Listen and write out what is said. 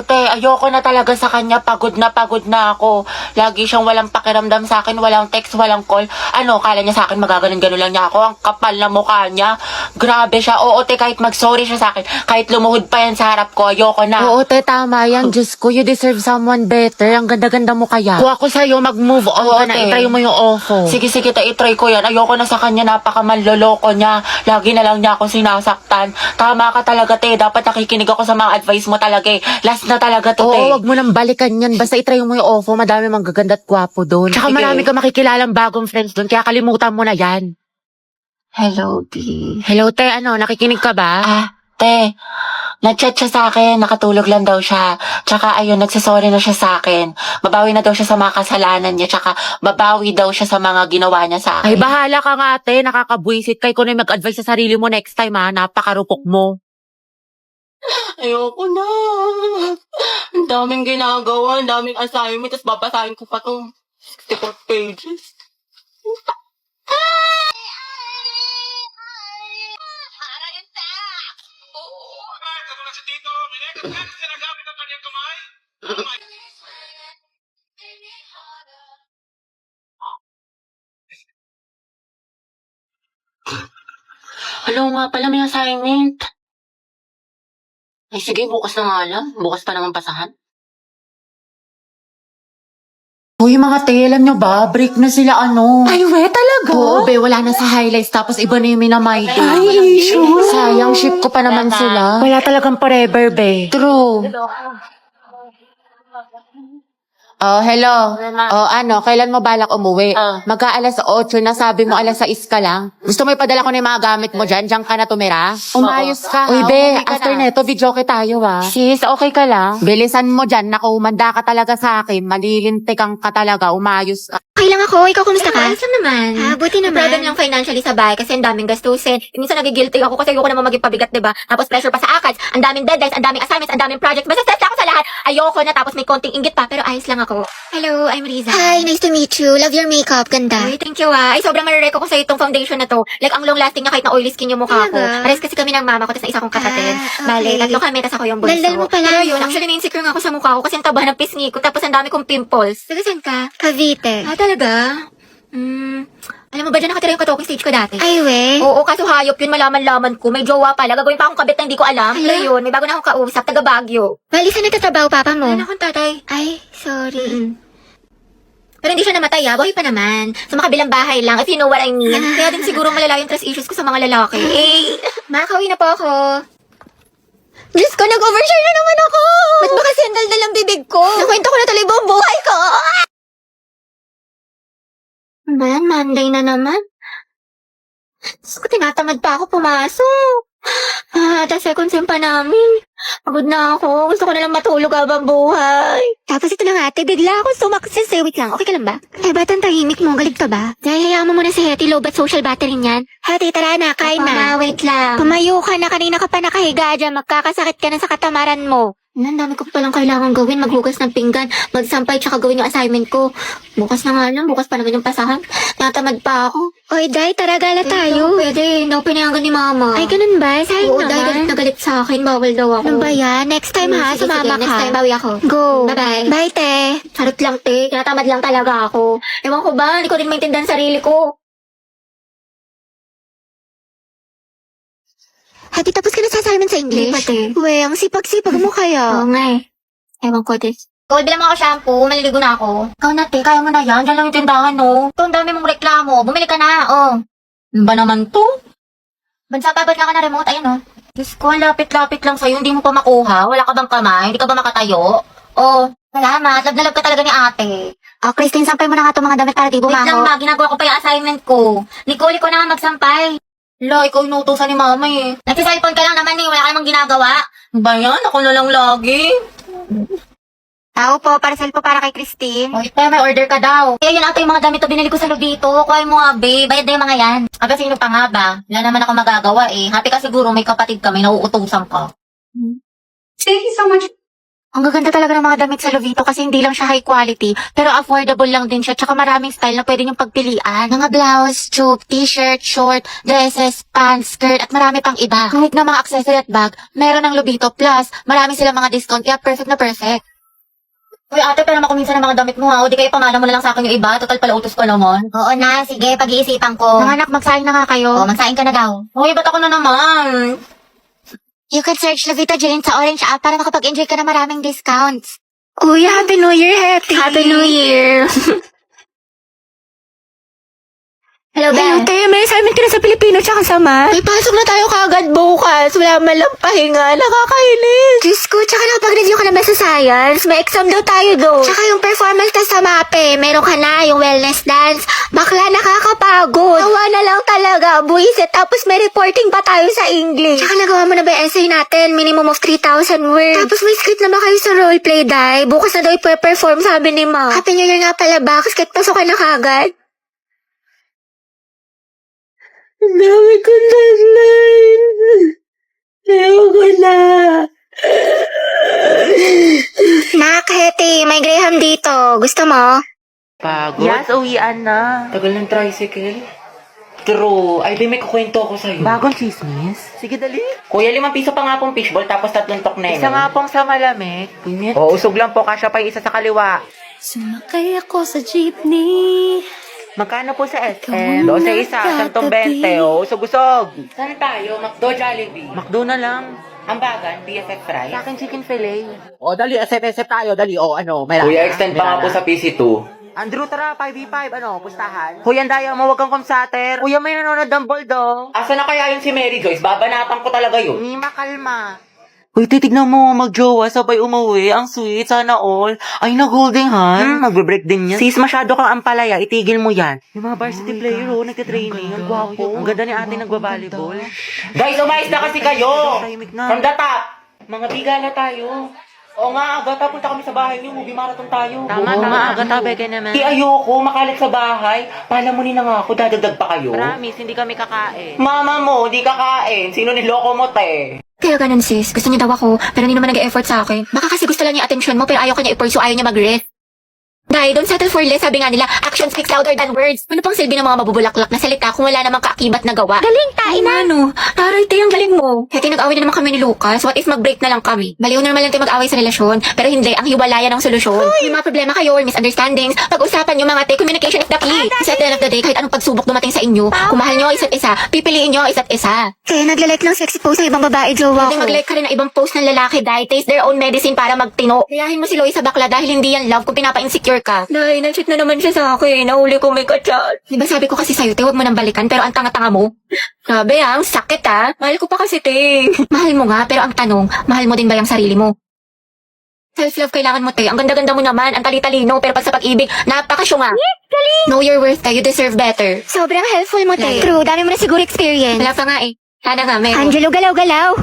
Te, ayoko na talaga sa kanya. Pagod na ako. Lagi siyang walang pakiramdam sa akin, walang text, walang call. Ano, kala niya sa akin magaganon-ganon lang niya ako. Ang kapal na mukha niya. Grabe siya. Oo, te, kahit mag-sorry siya sa akin, kahit lumuhod pa yan sa harap ko, ayoko na. Oo, te, tama yan. Diyos ko, you deserve someone better. Ang ganda-ganda mo kaya. Kung ako sa'yo, mag-move on Oo, ka na. te. Itry mo yung ofo. Sige, te, itry ko yan. Ayoko na sa kanya. Napakamanloloko niya. Lagi na lang niya ako sinasaktan. Tama ka talaga, te. Dapat nakikinig ako sa mga advice mo talaga eh. Last na talaga to, te. Oo, wag mo nang balikan yan. Basta itry mo yung OFO. Madami manggaganda at gwapo doon. Tsaka Sige. marami ka makikilalang bagong friends doon. Kaya kalimutan mo na yan. Hello, D. Hello, te. Ano, nakikinig ka ba? Te, nag-chat siya sa akin, nakatulog lang daw siya. Tsaka ayun, nagsasorry na siya sa akin. Babawi na daw siya sa mga kasalanan niya, tsaka babawi daw siya sa mga ginawa niya sa Ay, akin. bahala ka nga, te. Nakakabwisit kay ko na mag-advise sa sarili mo next time, ha. Napakarupok mo. Ayoko na. Ang daming ginagawa, ang daming assignment, tapos babasahin ko pa itong 64 pages. Katulad si Tito, minekot sinagamit ang kanyang kamay. Hello nga pala, may assignment. Ay sige, bukas na nga lang. Bukas pa naman pasahan. Uy, mga te, alam nyo ba? Break na sila, ano. Ay, we, talaga? Oo, be, wala na sa highlights. Tapos iba na yung minamay din. Ay, sure. Sayang, ship ko pa naman sila. Wala talagang forever, be. True. Oh, hello. Oh, ano, kailan mo balak umuwi? Mag-aalas 8 na, sabi mo alas 6 ka lang. Gusto mo ipadala ko na yung mga gamit mo dyan? Diyan ka na tumira? Umayos ka. Uy, be, after neto, video tayo, ha? Sis, okay ka lang? Bilisan mo dyan, naku, umanda ka talaga sa akin. Malilintikan ka talaga, umayos ka. Okay lang ako. Ikaw, kumusta ka? Ayos lang naman. Buti naman. Problem lang financially sa bahay kasi ang daming gastusin. Minsan nagigilty ako kasi ayoko naman maging pabigat, diba? Tapos pressure pa sa ACADS, ang daming deadlines, ang daming assignments, ang daming projects. Basta stress ako sa lahat. Ayoko na tapos may konting inggit pa pero ayos lang ako. Hello, I'm Riza. Hi, nice to meet you. Love your makeup. Ganda. Ay, thank you ah. Ay, sobrang marireko ko sa itong foundation na to. Like, ang long lasting niya kahit na oily skin yung mukha ko. Talaga? Pares kasi kami ng mama ko, tapos na isa kong kapatid. Okay. Bale, tatlo kami, tapos ako yung bunso. Daldal mo pala, Pero yun, no? actually na-insecure nga ako sa mukha ko kasi ang taba ng pisngi ko, tapos ang dami kong pimples. Taga saan ka? Cavite. Talaga? Alam mo ba dyan nakatira yung katoking stage ko dati? Ay, we. Oo, kaso hayop yun, malaman-laman ko. May jowa pala. Gagawin pa akong kabit na hindi ko alam. Hala? Pero yun, may bago na akong kausap, taga Baguio. Bali, saan nagtatrabaho papa mo? Ano akong tatay? Ay, sorry. Pero hindi siya namatay buhay pa naman. Sa makabilang bahay lang, if you know what I mean. Kaya din siguro malala yung trust issues ko sa mga lalaki. Eh, makakauwi na po ako. Diyos ko, nag-overshare na naman ako! Ba't ba kasi ang daldal ang bibig ko? Nakwento ko na tuloy buong buhay ko! Man, Monday na naman. Diyos ko, tinatamad pa ako pumasok. Tapos second sem pa namin. Pagod na ako. Gusto ko na lang matulog habang buhay. Tapos ito lang ate, bigla ako sumaksis. Wait lang, okay ka lang ba? Eh, ba't ang tahimik mo? Galit ka ba? Dahil hayaan mo muna si Hetty, low bat social battery niyan. Hetty, tara na, kain na. Wait lang. Tumayo ka na, kanina ka pa nakahiga dyan. Magkakasakit ka na sa katamaran mo. Ang dami ko palang kailangan gawin. Maghugas ng pinggan, magsampay, tsaka gawin yung assignment ko. Bukas na nga lang, bukas pa naman yung pasahan. Natamad pa ako. Oy, Day, tara gala tayo. Pwede, hindi ako pinayagan ni mama. Ay, ganun ba? Sayang Oo, dahil galit naman. na galit sa akin. Bawal daw ako. Ano ba yan? Next time ha, Sige, sumama sige, ka. next time, bawi ako. Go. Bye-bye. Bye, te. Charot lang, te. Tinatamad lang talaga ako. Ewan ko ba, hindi ko din maintindihan sarili ko. Hati, tapos ka na sa assignment sa English? Hindi pa, te. Uwe, ang sipag-sipag mo kaya. Oo nga eh. Ewan ko, te. Ikaw, bilang mo ako shampoo, maliligo na ako. Ikaw na, te, kaya mo na yan. Diyan lang yung tindahan, no? Ito, ang dami mong reklamo. Bumili ka na, oh. Ano ba naman to? Bansa, babad na ka na remote, ayun, oh. Diyos ko, lapit-lapit lang sa'yo, hindi mo pa makuha. Wala ka bang kamay? Hindi ka ba makatayo? Oh, salamat. Love na love ka talaga ni ate. Christine, sampay mo na nga itong mga damit para di Wait lang, bumango. ma. Ginagawa ko pa yung assignment ko. Nicole, ikaw na nga magsampay. Lo, ikaw inutusan ni mama eh. Nagsiselfone ka lang naman eh. Wala ka namang ginagawa. Ba yan? Ako na lang lagi. Tao po, parcel po para kay Christine. Wait, may order ka daw. Kaya yun ata yung mga damit to binili ko sa Lobito. Kuhain mo nga, babe. Bayad na yung mga yan. Aga, sino pa nga ba? Wala naman ako magagawa eh. Happy ka siguro, may kapatid ka, may nauutusan ka. Thank you so much. Ang gaganda talaga ng mga damit sa Lovito kasi hindi lang siya high quality, pero affordable lang din siya, tsaka maraming style na pwede niyong pagpilian. Mga blouse, tube, t-shirt, short, dresses, pants, skirt, at marami pang iba. Kahit na mga accessory at bag, meron ng Lovito. Plus, marami silang mga discount, kaya perfect na perfect. Uy, ate, pero naman minsan ng mga damit mo ha. O di kayo pamana mo na lang sa akin yung iba. Total pala utos ko naman. Oo na, sige, pag-iisipan ko. Mga anak, magsaing na nga kayo. Oo, magsaing ka na daw. Uy, ba't ako na naman? You can search Lovito Jane sa Orange app para makapag-enjoy ka na maraming discounts. Uy, Happy New Year, Hetty. Happy New Year! Hello, Hello, Belle. te. May assignment ka na sa Pilipino tsaka sa math. May pasok na tayo kagad bukas. Wala man lang pahinga. Nakakainis. Diyos ko, tsaka nakapag-review ka na ba sa science? May exam daw tayo doon. Tsaka yung performance test sa MAPE, meron ka na, yung wellness dance. Bakla, nakakapagod. Awa na lang talaga, buwisit. Tapos may reporting pa tayo sa English. Tsaka nagawa mo na ba yung essay natin? Minimum of 3,000 words. Tapos may script na ba kayo sa roleplay, Day? Bukas na daw i-perform, sabi ni Ma. Happy New Year nga pala ba? Kasi kahit pasok ka na kagad. Ang dami ko deadline. Ayoko na. Nak, Hetty, may Graham dito. Gusto mo? Pagod? Yes, uwian na. Tagal ng tricycle. True. Ay, may kukwento ako sa'yo. Bagong chismis? Sige, dali. Kuya, 5 piso pa nga pong fishball tapos 3 tokneno. Isa nga pong sa malamig. Punyet. O, usog lang po. Kasya pa yung isa sa kaliwa. Sumakay ako sa jeepney. Magkano po sa SM? 12 isa, 120. O, usog-usog. Saan tayo? McDo, Jollibee. McDo na lang. Ambagan, BFF fries. Sa akin chicken fillet. O, dali. SF tayo. Dali. O, ano. May Kuya, lana. extend May pa nga lana. po sa PC2. Andrew, tara. 5v5. Ano, pustahan. Kuya, Andaya mo. Huwag kang kumsater. Kuya, may nanonood ng bulldog. Asa na kaya yung si Mary Joyce? Babanatan ko talaga yun. Mima, kalma. Uy, titignan mo, magjowa, sabay umuwi. Ang sweet, sana all. Ay, nag-holding hand. Magbe-break din yan. Sis, masyado kang ampalaya, itigil mo yan. Yung mga varsity player, nagka-training. Ang gwapo. Ang ganda ni ate nagbabalibol. Guys, umayos na kasi kayo! Tahimik na. From the top! Mga bigala tayo. Oo nga, agata, punta kami sa bahay niyo. Movie marathon tayo. Tama, aga tabi ka naman. Di ayoko, makalat sa bahay. Palamunin na nga ako, dadagdag pa kayo. Promise, hindi kami kakain. Mama mo, di kakain. Sino niloko mo, te? Kaya ganun sis, gusto niya daw ako, pero hindi naman nag-effort sa akin. Baka kasi gusto lang niya attention mo, pero ayaw ka niya i-pursue, ayaw niya mag-rest. Dahil don't settle for less, sabi nga nila, action speaks louder than words. Ano pang silbi ng mga mabubulaklak na salita kung wala namang kaakibat na gawa? Galing, tain na! Ano? Taray, te, ang galing mo. Kaya nag-away na naman kami ni Lucas, what if mag-break na lang kami? Baliw na naman lang tayo mag-away sa relasyon, pero hindi, ang hiwalayan ang solusyon. May mga problema kayo or misunderstandings, pag-usapan nyo mga te, communication is the key. Kasi at the end of the day, kahit anong pagsubok dumating sa inyo, kung mahal nyo ang isa't isa, pipiliin nyo ang isa't isa. Kaya naglalike ng sexy post ng ibang babae, jowa Hindi ko. mag-like ka rin ng ibang post ng lalaki dahil taste their own medicine para magtino. Kayahin mo si Loie sa bakla dahil hindi yan love kung pinapa-insecure ka. Dahil na-cheat na naman siya sa akin. Nahuli ko may kachat. Diba sabi ko kasi sa'yo, te, huwag mo nang balikan pero ang tanga-tanga mo. Grabe ang sakit ah. Mahal ko pa kasi, te. Mahal mo nga pero ang tanong, mahal mo din ba yung sarili mo? Self-love kailangan mo, te. Ang ganda-ganda mo naman, ang tali-talino, pero pag sa pag-ibig, napakasyunga. Know your worth, te. You deserve better. Sobrang helpful mo, te. True, dami mo na siguro experience. Wala pa nga eh. Sana nga, meron. Angelo, galaw-galaw.